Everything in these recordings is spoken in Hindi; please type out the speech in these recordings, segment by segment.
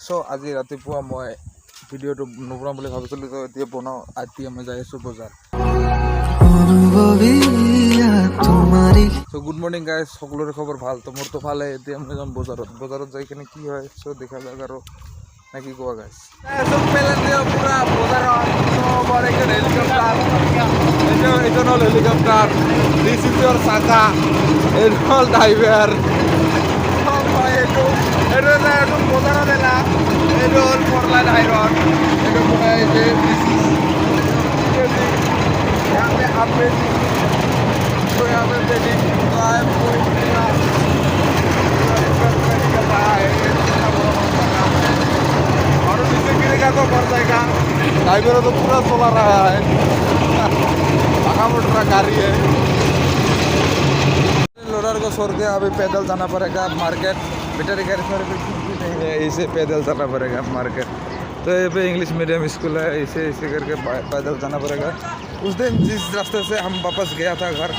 সো আজি ৰাতিপুৱা মই ভিডিঅ'টো নবনাম বুলি ভাবিছিলোঁ, তো এতিয়া বনাওঁ। এতিয়া মই যাই আছোঁ বজাৰ। চ' গুড মৰ্ণিং গাইজ, সকলোৰে খবৰ ভাল? তো মোৰতো ভালে। এতিয়া মই যাম বজাৰত যাই কিনে কি হয় চ' দেখা যাক আৰু নে কি কোৱা গাইজ। চব পেলাই দিওঁ পুৰা বজাৰত। এইটো হ'ল হেলিকপ্টাৰ, দিছ ইজ ইয়ৰ চাকা, এইটো হ'ল ড্ৰাইভাৰ। এইটো বজাৰত এলা, এইটো হ'ল ফৰলাইন আইৰন, এইটো বনাই যে यहाँ पे आप तो यहाँ पे बेटिंग तो है पूरी और नीचे गिरेगा तो बढ़ जाएगा। ड्राइवर तो पूरा चला रहा है, भागा मोटा गाड़ी है। लोडर को छोड़ के अभी पैदल जाना पड़ेगा मार्केट। बैटरी गाड़ी छोड़ के नहीं है, इसे पैदल जाना पड़ेगा मार्केट। तो ये पे इंग्लिश मीडियम स्कूल है, इसे करके पैदल जाना पड़ेगा। उस दिन जिस रास्ते से हम वापस गया था घर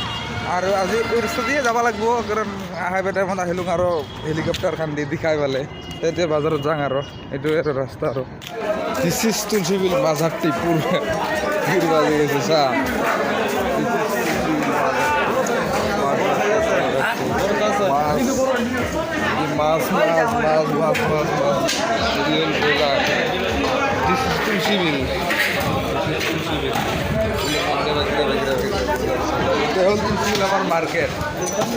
और आज रास्ते दिए जावा लगबो, कारण हाईवे टाइम আহিলোঁ আৰু হেলিকপ্টাৰ খান দি দেখাই পালে। এতিয়া বাজাৰত যাওঁ আৰু এইটোৱে আৰু ৰাস্তা আৰু দিছ ইজ তুলসীবিল বাজাৰ টিপুৰ ভিৰ বাজি গৈছে চা। মাছ मार्केट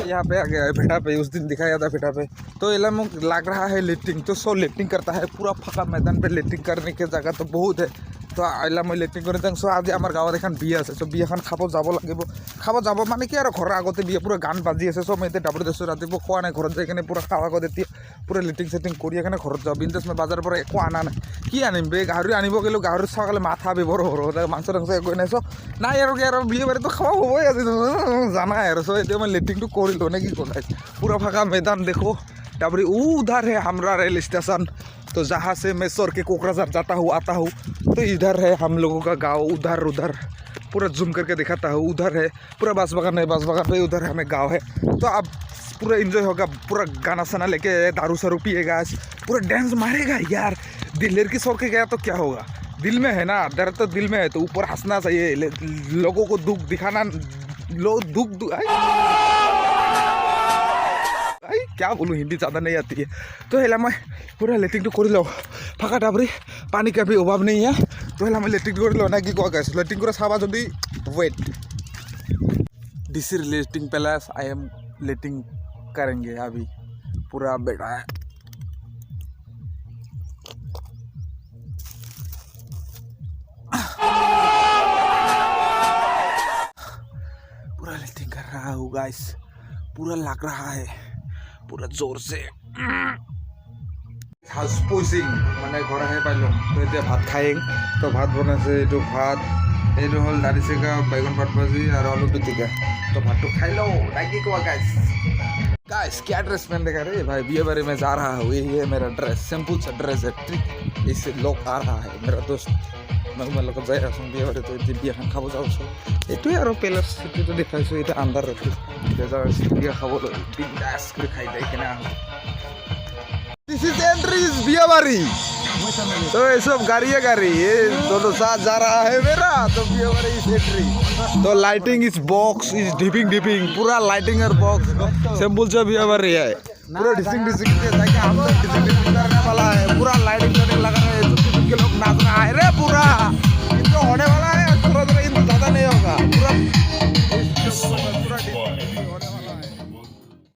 यहाँ पे आ गया है फेटा पे। उस दिन दिखाया था फेटा पे, तो ये लग रहा है लेटिंग। तो सो लेटिंग करता है पूरा फाँका मैदान पे। लेटिंग करने की जगह तो बहुत है, तो आइला मैं लेटिंग कर जाऊँ। सो आज आम गाँव एन बिया আছে, सो বিয়াখন খাব যাব লাগিব। খাব যাব মানে কি আৰু ঘৰৰ আগতে বিয়া পুৰা গান বাজি আছে। সব মই এতিয়া ডাবুত আছোঁ, ৰাতিপুৱা খোৱা নাই। ঘৰত যাই কিনে পুৰা খাওঁ আগত এতিয়া পুৰা লেটিং চেটিং কৰি কিনে ঘৰত যাওঁ। বিন্দাছ মই বাজাৰৰ পৰা একো অনা নাই। কি আনিম বে, গাহৰি আনিব গ'লোঁ, গাহৰি চাওঁ মাথা ব্যৱহাৰ সৰু মাংস টাংস একো নাই। চ' নাই আৰু কি আৰু বিয়ে বাৰীতো খাব হ'বই আজি জানাই আৰু। চ' এতিয়া মই লেটিংটো কৰিলোঁ নে কি ক'লে। पूरा फाँका मैदान देखो। डाबरी उधर है हमारा रेल स्टेशन, तो जहाँ से मैं सर के कोकराझार जाता हूँ आता हूँ, तो इधर है हम लोगों का गांव। उधर पूरा जूम करके दिखाता हूँ। उधर है पूरा बांस बागान है, बांस बागान पे उधर हमें गांव है। तो अब पूरा एंजॉय होगा, पूरा गाना साना लेके दारू सारू पिएगा, पूरा डांस मारेगा यार। दिलेर की सर के गया तो क्या होगा, दिल में है ना, दर्द तो दिल में है, तो ऊपर हंसना चाहिए। लोगों को दुख दिखाना, दुख क्या बोलूँ, हिंदी ज़्यादा नहीं आती है। तो हेला मैं पूरा लेटिंग तो कर लो। फाँका डाबरी पानी का भी अभाव नहीं है, तो हेला मैं लेटिंग कर लो ना कि क्या कैसे लेटिंग कर चाबा जो वेट डिसी लेटिंग पैलेस आई एम लेटिंग करेंगे अभी पूरा बेटा है। पूरा लेटिंग कर रहा हूँ गाइस, पूरा लग रहा है पूरा जोर से। हाउस पुसिंग মানে ঘৰ আহি পাইলোঁ। তো এতিয়া ভাত খাইং। তো ভাত বনাইছে, এইটো ভাত, এইটো হ'ল দালি চেকা, बैगन भात भाजी और आलू पिटिका। तो भातটো खाई लो ना कि कोआ गाइस। क्या ड्रेस पहन देखा रे भाई, बिये बारे में जा रहा हूँ। ये है मेरा ड्रेस, सिंपल सा ड्रेस है। ट्रिक इससे लोग आ रहा है मेरा दोस्त। मैं লগত যাই আছোঁ বিয়ে বাৰী। তো এতিয়া বিয়াখন খাব যাওঁছোঁ। এইটোৱে আৰু পেলেচ এইটোতো দেখাইছোঁ। এতিয়া আন্ধাৰ ৰাতি এতিয়া যাওঁ বিয়া খাবলৈ, বিন্দাছ কৰি খাই যাই কিনে আহোঁ। दिस इज एंट्रीज बिया बारी। तो ये सब गाड़ी है, गाड़ी ये दोनों साथ जा रहा है मेरा। तो बिया बारी इज एंट्री। तो lighting is box is dipping पूरा लाइटिंग और बॉक्स सिंपल से बिया बारी है। पूरा डिसिंग करने वाला है, पूरा